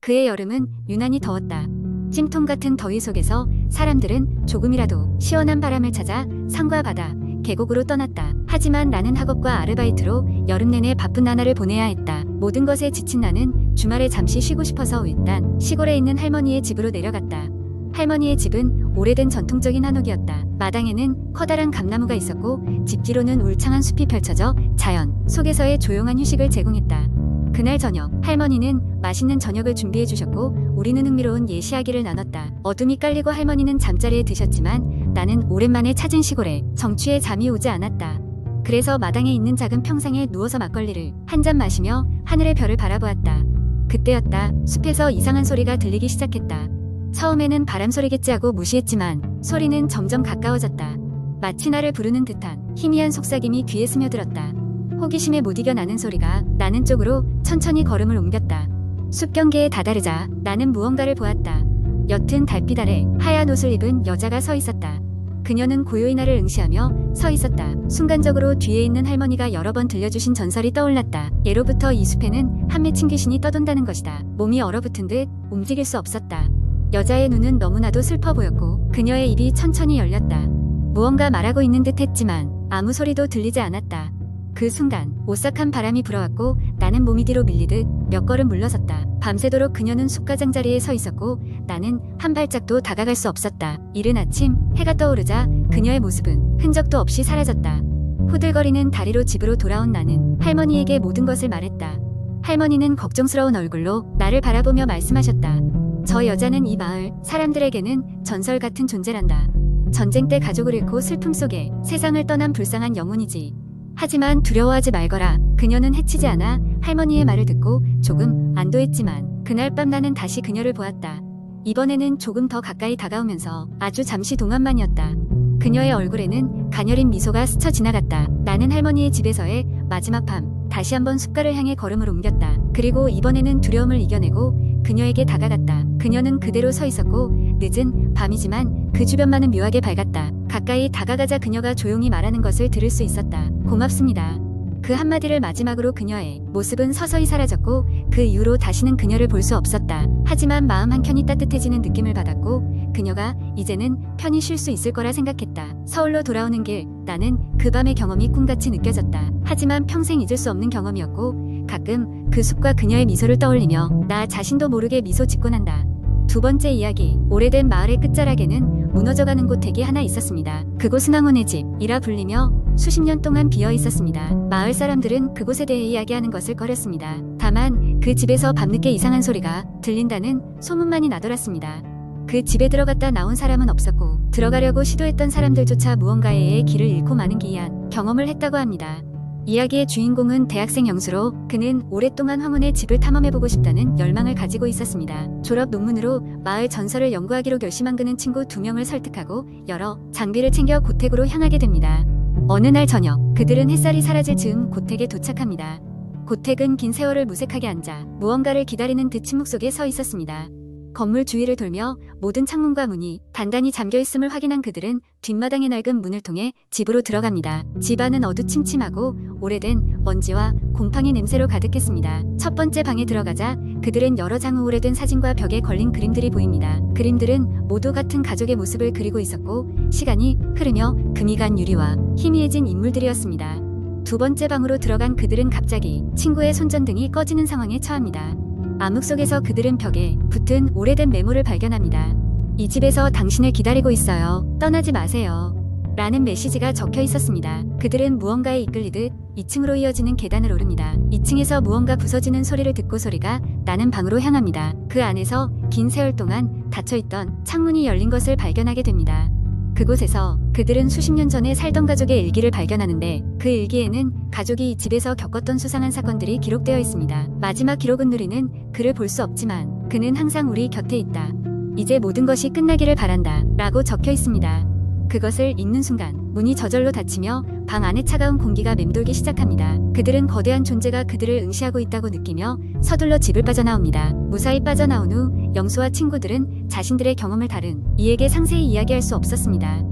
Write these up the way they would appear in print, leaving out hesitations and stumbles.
그해 여름은 유난히 더웠다. 찜통 같은 더위 속에서 사람들은 조금이라도 시원한 바람을 찾아 산과 바다, 계곡으로 떠났다. 하지만 나는 학업과 아르바이트로 여름 내내 바쁜 나날을 보내야 했다. 모든 것에 지친 나는 주말에 잠시 쉬고 싶어서 일단 시골에 있는 할머니의 집으로 내려갔다. 할머니의 집은 오래된 전통적인 한옥이었다. 마당에는 커다란 감나무가 있었고 집 뒤로는 울창한 숲이 펼쳐져 자연 속에서의 조용한 휴식을 제공했다. 그날 저녁 할머니는 맛있는 저녁을 준비해 주셨고 우리는 흥미로운 옛 이야기를 나눴다. 어둠이 깔리고 할머니는 잠자리에 드셨지만 나는 오랜만에 찾은 시골에 정취에 잠이 오지 않았다. 그래서 마당에 있는 작은 평상에 누워서 막걸리를 한 잔 마시며 하늘의 별을 바라보았다. 그때였다. 숲에서 이상한 소리가 들리기 시작했다. 처음에는 바람 소리겠지 하고 무시했지만 소리는 점점 가까워졌다. 마치 나를 부르는 듯한 희미한 속삭임이 귀에 스며들었다. 호기심에 못 이겨 나는 소리가 나는 쪽으로 천천히 걸음을 옮겼다. 숲 경계에 다다르자 나는 무언가를 보았다. 옅은 달빛 아래 하얀 옷을 입은 여자가 서 있었다. 그녀는 고요히 나를 응시하며 서 있었다. 순간적으로 뒤에 있는 할머니가 여러 번 들려주신 전설이 떠올랐다. 예로부터 이 숲에는 한 맺힌 귀신이 떠돈다는 것이다. 몸이 얼어붙은 듯 움직일 수 없었다. 여자의 눈은 너무나도 슬퍼 보였고 그녀의 입이 천천히 열렸다. 무언가 말하고 있는 듯 했지만 아무 소리도 들리지 않았다. 그 순간 오싹한 바람이 불어왔고 나는 몸이 뒤로 밀리듯 몇 걸음 물러섰다. 밤새도록 그녀는 숲가장자리에 서 있었고 나는 한 발짝도 다가갈 수 없었다. 이른 아침 해가 떠오르자 그녀의 모습은 흔적도 없이 사라졌다. 후들거리는 다리로 집으로 돌아온 나는 할머니에게 모든 것을 말했다. 할머니는 걱정스러운 얼굴로 나를 바라보며 말씀하셨다. 저 여자는 이 마을 사람들에게는 전설 같은 존재란다. 전쟁 때 가족을 잃고 슬픔 속에 세상을 떠난 불쌍한 영혼이지. 하지만 두려워하지 말거라. 그녀는 해치지 않아 할머니의 말을 듣고 조금 안도했지만 그날 밤 나는 다시 그녀를 보았다. 이번에는 조금 더 가까이 다가오면서 아주 잠시 동안만이었다. 그녀의 얼굴에는 가녀린 미소가 스쳐 지나갔다. 나는 할머니의 집에서의 마지막 밤 다시 한번 숲가를 향해 걸음을 옮겼다. 그리고 이번에는 두려움을 이겨내고 그녀에게 다가갔다. 그녀는 그대로 서 있었고 늦은 밤이지만 그 주변만은 묘하게 밝았다. 가까이 다가가자 그녀가 조용히 말하는 것을 들을 수 있었다. 고맙습니다. 그 한마디를 마지막으로 그녀의 모습은 서서히 사라졌고 그 이후로 다시는 그녀를 볼 수 없었다. 하지만 마음 한켠이 따뜻해지는 느낌을 받았고 그녀가 이제는 편히 쉴 수 있을 거라 생각했다. 서울로 돌아오는 길 나는 그 밤의 경험이 꿈같이 느껴졌다. 하지만 평생 잊을 수 없는 경험이었고 가끔 그 숲과 그녀의 미소를 떠올리며 나 자신도 모르게 미소 짓곤 한다. 두 번째 이야기. 오래된 마을의 끝자락에는 무너져가는 고택이 하나 있었습니다. 그곳은 황혼의 집이라 불리며 수십 년 동안 비어 있었습니다. 마을 사람들은 그곳에 대해 이야기하는 것을 꺼렸습니다. 다만 그 집에서 밤늦게 이상한 소리가 들린다는 소문만이 나돌았습니다. 그 집에 들어갔다 나온 사람은 없었고 들어가려고 시도했던 사람들조차 무언가에 의해 길을 잃고 마는 기이한 경험을 했다고 합니다. 이야기의 주인공은 대학생 영수로 그는 오랫동안 황혼의 집을 탐험해보고 싶다는 열망을 가지고 있었습니다. 졸업 논문으로 마을 전설을 연구하기로 결심한 그는 친구 2명을 설득하고 여러 장비를 챙겨 고택으로 향하게 됩니다. 어느 날 저녁 그들은 햇살이 사라질 즈음 고택에 도착합니다. 고택은 긴 세월을 무색하게 앉아 무언가를 기다리는 듯 침묵 속에 서 있었습니다. 건물 주위를 돌며 모든 창문과 문이 단단히 잠겨있음을 확인한 그들은 뒷마당의 낡은 문을 통해 집으로 들어갑니다. 집 안은 어두침침하고 오래된 먼지와 곰팡이 냄새로 가득했습니다. 첫 번째 방에 들어가자 그들은 여러 장의 오래된 사진과 벽에 걸린 그림들이 보입니다. 그림들은 모두 같은 가족의 모습을 그리고 있었고 시간이 흐르며 금이 간 유리와 희미해진 인물들이었습니다. 두 번째 방으로 들어간 그들은 갑자기 친구의 손전등이 꺼지는 상황에 처합니다. 암흑 속에서 그들은 벽에 붙은 오래된 메모를 발견합니다. 이 집에서 당신을 기다리고 있어요. 떠나지 마세요. 라는 메시지가 적혀 있었습니다. 그들은 무언가에 이끌리듯 2층으로 이어지는 계단을 오릅니다. 2층에서 무언가 부서지는 소리를 듣고 소리가 나는 방으로 향합니다. 그 안에서 긴 세월 동안 닫혀있던 창문이 열린 것을 발견하게 됩니다. 그곳에서 그들은 수십 년 전에 살던 가족의 일기를 발견하는데 그 일기에는 가족이 이 집에서 겪었던 수상한 사건들이 기록되어 있습니다. 마지막 기록은 누리는 그를 볼 수 없지만 그는 항상 우리 곁에 있다. 이제 모든 것이 끝나기를 바란다. 라고 적혀 있습니다. 그것을 읽는 순간 문이 저절로 닫히며 방 안에 차가운 공기가 맴돌기 시작합니다. 그들은 거대한 존재가 그들을 응시하고 있다고 느끼며 서둘러 집을 빠져나옵니다. 무사히 빠져나온 후 영수와 친구들은 자신들의 경험을 다룬 이에게 상세히 이야기할 수 없었습니다.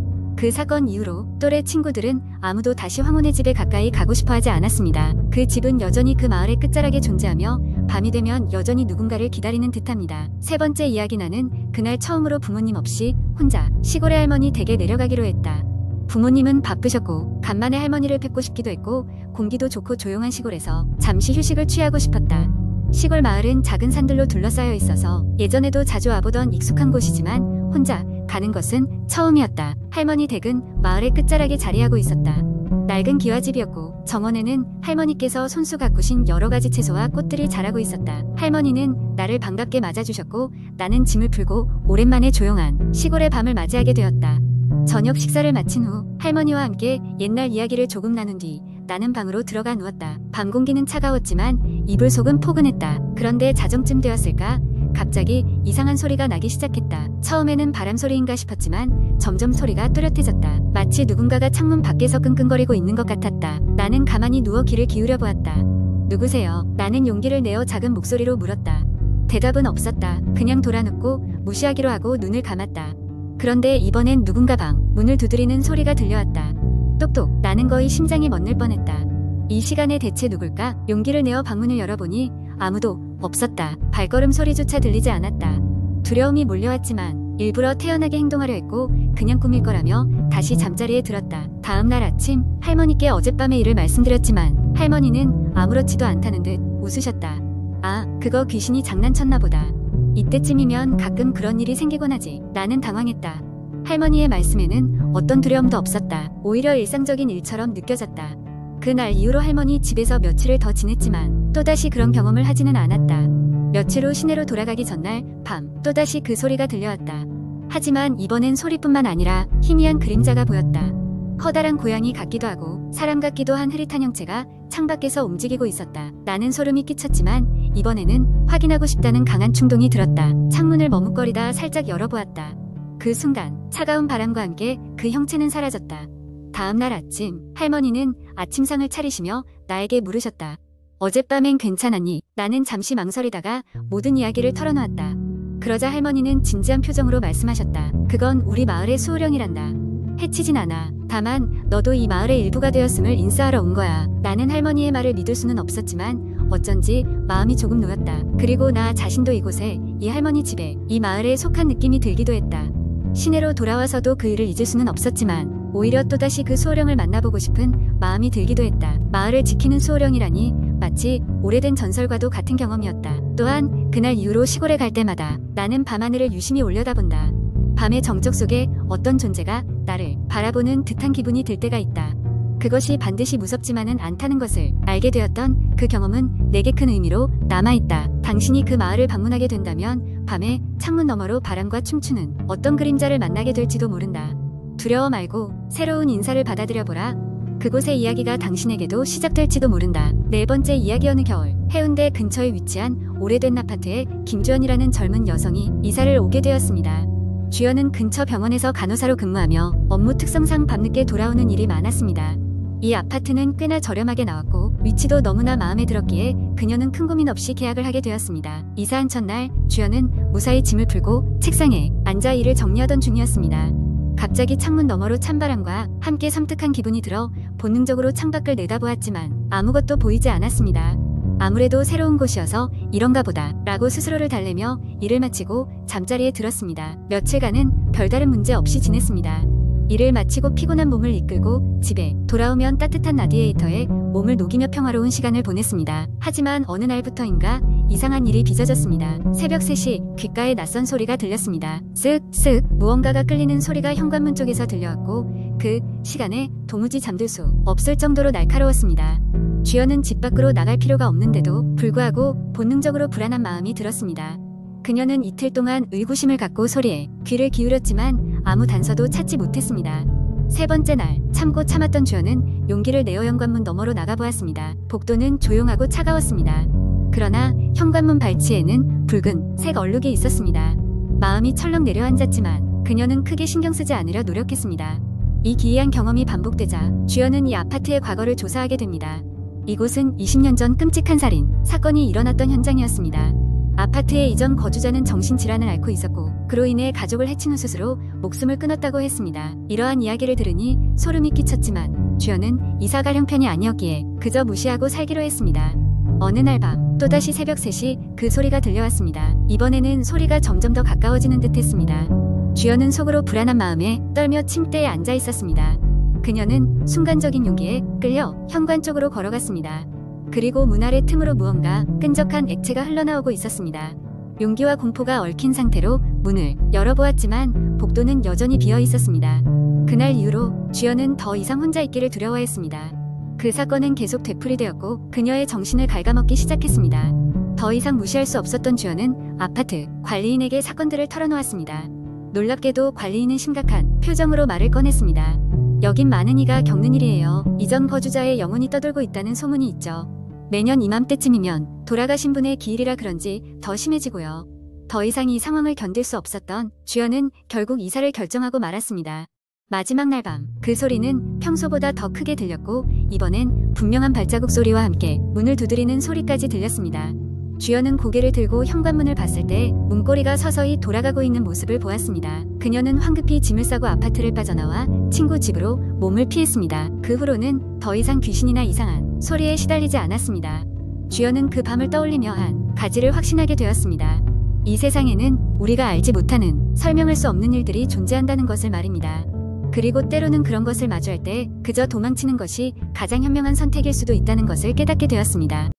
그 사건 이후로 또래 친구들은 아무도 다시 황혼의 집에 가까이 가고 싶어 하지 않았습니다. 그 집은 여전히 그 마을의 끝자락에 존재하며 밤이 되면 여전히 누군가를 기다리는 듯합니다. 세 번째 이야기. 나는 그날 처음으로 부모님 없이 혼자 시골의 할머니 댁에 내려가기로 했다. 부모님은 바쁘셨고 간만에 할머니를 뵙고 싶기도 했고 공기도 좋고 조용한 시골에서 잠시 휴식을 취하고 싶었다. 시골 마을은 작은 산들로 둘러싸여 있어서 예전에도 자주 와보던 익숙한 곳이지만 혼자 가는 것은 처음이었다. 할머니 댁은 마을의 끝자락에 자리하고 있었다. 낡은 기와집이었고 정원에는 할머니께서 손수 가꾸신 여러가지 채소와 꽃들이 자라고 있었다. 할머니는 나를 반갑게 맞아주셨고 나는 짐을 풀고 오랜만에 조용한 시골의 밤을 맞이하게 되었다. 저녁 식사를 마친 후 할머니와 함께 옛날 이야기를 조금 나눈 뒤 나는 방으로 들어가 누웠다. 밤 공기는 차가웠지만 이불 속은 포근했다. 그런데 자정쯤 되었을까? 갑자기 이상한 소리가 나기 시작했다. 처음에는 바람 소리인가 싶었지만 점점 소리가 뚜렷해졌다. 마치 누군가가 창문 밖에서 끙끙거리고 있는 것 같았다. 나는 가만히 누워 귀를 기울여 보았다. 누구세요? 나는 용기를 내어 작은 목소리로 물었다. 대답은 없었다. 그냥 돌아눕고 무시하기로 하고 눈을 감았다. 그런데 이번엔 누군가 방 문을 두드리는 소리가 들려왔다. 똑똑. 나는 거의 심장이 멎는 뻔했다. 이 시간에 대체 누굴까? 용기를 내어 방문을 열어보니 아무도 없었다. 발걸음 소리조차 들리지 않았다. 두려움이 몰려왔지만 일부러 태연하게 행동하려 했고 그냥 꿈일 거라며 다시 잠자리에 들었다. 다음날 아침 할머니께 어젯밤의 일을 말씀드렸지만 할머니는 아무렇지도 않다는 듯 웃으셨다. 아, 그거 귀신이 장난쳤나 보다. 이때쯤이면 가끔 그런 일이 생기곤 하지. 나는 당황했다. 할머니의 말씀에는 어떤 두려움도 없었다. 오히려 일상적인 일처럼 느껴졌다. 그날 이후로 할머니 집에서 며칠을 더 지냈지만 또다시 그런 경험을 하지는 않았다. 며칠 후 시내로 돌아가기 전날 밤 또다시 그 소리가 들려왔다. 하지만 이번엔 소리뿐만 아니라 희미한 그림자가 보였다. 커다란 고양이 같기도 하고 사람 같기도 한 흐릿한 형체가 창밖에서 움직이고 있었다. 나는 소름이 끼쳤지만 이번에는 확인하고 싶다는 강한 충동이 들었다. 창문을 머뭇거리다 살짝 열어보았다. 그 순간 차가운 바람과 함께 그 형체는 사라졌다. 다음날 아침 할머니는 아침상을 차리시며 나에게 물으셨다. 어젯밤엔 괜찮았니? 나는 잠시 망설이다가 모든 이야기를 털어놓았다. 그러자 할머니는 진지한 표정으로 말씀하셨다. 그건 우리 마을의 수호령이란다. 해치진 않아. 다만 너도 이 마을의 일부가 되었음을 인사하러 온 거야. 나는 할머니의 말을 믿을 수는 없었지만 어쩐지 마음이 조금 놓였다. 그리고 나 자신도 이곳에, 이 할머니 집에, 이 마을에 속한 느낌이 들기도 했다. 시내로 돌아와서도 그 일을 잊을 수는 없었지만 오히려 또다시 그 수호령을 만나보고 싶은 마음이 들기도 했다. 마을을 지키는 수호령이라니 마치 오래된 전설과도 같은 경험이었다. 또한 그날 이후로 시골에 갈 때마다 나는 밤하늘을 유심히 올려다본다. 밤의 정적 속에 어떤 존재가 나를 바라보는 듯한 기분이 들 때가 있다. 그것이 반드시 무섭지만은 않다는 것을 알게 되었던 그 경험은 내게 큰 의미로 남아있다. 당신이 그 마을을 방문하게 된다면 밤에 창문 너머로 바람과 춤추는 어떤 그림자를 만나게 될지도 모른다. 두려워 말고 새로운 인사를 받아들여보라. 그곳의 이야기가 당신에게도 시작될지도 모른다. 네 번째 이야기. 어느 겨울 해운대 근처에 위치한 오래된 아파트에 김주연이라는 젊은 여성이 이사를 오게 되었습니다. 주연은 근처 병원에서 간호사로 근무하며 업무 특성상 밤늦게 돌아오는 일이 많았습니다. 이 아파트는 꽤나 저렴하게 나왔고 위치도 너무나 마음에 들었기에 그녀는 큰 고민 없이 계약을 하게 되었습니다. 이사한 첫날 주연은 무사히 짐을 풀고 책상에 앉아 일을 정리하던 중이었습니다. 갑자기 창문 너머로 찬바람과 함께 섬뜩한 기분이 들어 본능적으로 창밖을 내다보았지만 아무것도 보이지 않았습니다. 아무래도 새로운 곳이어서 이런가 보다 라고 스스로를 달래며 일을 마치고 잠자리에 들었습니다. 며칠간은 별다른 문제 없이 지냈습니다. 일을 마치고 피곤한 몸을 이끌고 집에 돌아오면 따뜻한 라디에이터에 몸을 녹이며 평화로운 시간을 보냈습니다. 하지만 어느 날부터인가 이상한 일이 빚어졌습니다. 새벽 3시 귓가에 낯선 소리가 들렸습니다. 쓱쓱 무언가가 끌리는 소리가 현관문 쪽에서 들려왔고 그 시간에 도무지 잠들 수 없을 정도로 날카로웠습니다. 주연은 집 밖으로 나갈 필요가 없는데도 불구하고 본능적으로 불안한 마음이 들었습니다. 그녀는 이틀 동안 의구심을 갖고 소리에 귀를 기울였지만 아무 단서도 찾지 못했습니다. 세 번째 날 참고 참았던 주연은 용기를 내어 현관문 너머로 나가보았습니다. 복도는 조용하고 차가웠습니다. 그러나 현관문 발치에는 붉은 색 얼룩이 있었습니다. 마음이 철렁 내려앉았지만 그녀는 크게 신경 쓰지 않으려 노력했습니다. 이 기이한 경험이 반복되자 주연은 이 아파트의 과거를 조사하게 됩니다. 이곳은 20년 전 끔찍한 살인 사건이 일어났던 현장이었습니다. 아파트의 이전 거주자는 정신질환을 앓고 있었고 그로 인해 가족을 해친 후 스스로 목숨을 끊었다고 했습니다. 이러한 이야기를 들으니 소름이 끼쳤지만 주연은 이사갈 형편이 아니었기에 그저 무시하고 살기로 했습니다. 어느 날 밤 또다시 새벽 3시 그 소리가 들려왔습니다. 이번에는 소리가 점점 더 가까워지는 듯 했습니다. 주연은 속으로 불안한 마음에 떨며 침대에 앉아 있었습니다. 그녀는 순간적인 용기에 끌려 현관 쪽으로 걸어갔습니다. 그리고 문 아래 틈으로 무언가 끈적한 액체가 흘러나오고 있었습니다. 용기와 공포가 얽힌 상태로 문을 열어보았지만 복도는 여전히 비어 있었습니다. 그날 이후로 주연은 더 이상 혼자 있기를 두려워했습니다. 그 사건은 계속 되풀이되었고 그녀의 정신을 갉아먹기 시작했습니다. 더 이상 무시할 수 없었던 주연은 아파트 관리인에게 사건들을 털어놓았습니다. 놀랍게도 관리인은 심각한 표정으로 말을 꺼냈습니다. 여긴 많은 이가 겪는 일이에요. 이전 거주자의 영혼이 떠돌고 있다는 소문이 있죠. 매년 이맘때쯤이면 돌아가신 분의 기일이라 그런지 더 심해지고요. 더 이상 이 상황을 견딜 수 없었던 주연은 결국 이사를 결정하고 말았습니다. 마지막 날 밤 그 소리는 평소보다 더 크게 들렸고 이번엔 분명한 발자국 소리와 함께 문을 두드리는 소리까지 들렸습니다. 주연은 고개를 들고 현관문을 봤을 때 문고리가 서서히 돌아가고 있는 모습을 보았습니다. 그녀는 황급히 짐을 싸고 아파트를 빠져나와 친구 집으로 몸을 피했습니다. 그 후로는 더 이상 귀신이나 이상한 소리에 시달리지 않았습니다. 주연은 그 밤을 떠올리며 한 가지를 확신하게 되었습니다. 이 세상에는 우리가 알지 못하는 설명할 수 없는 일들이 존재한다는 것을 말입니다. 그리고 때로는 그런 것을 마주할 때 그저 도망치는 것이 가장 현명한 선택일 수도 있다는 것을 깨닫게 되었습니다.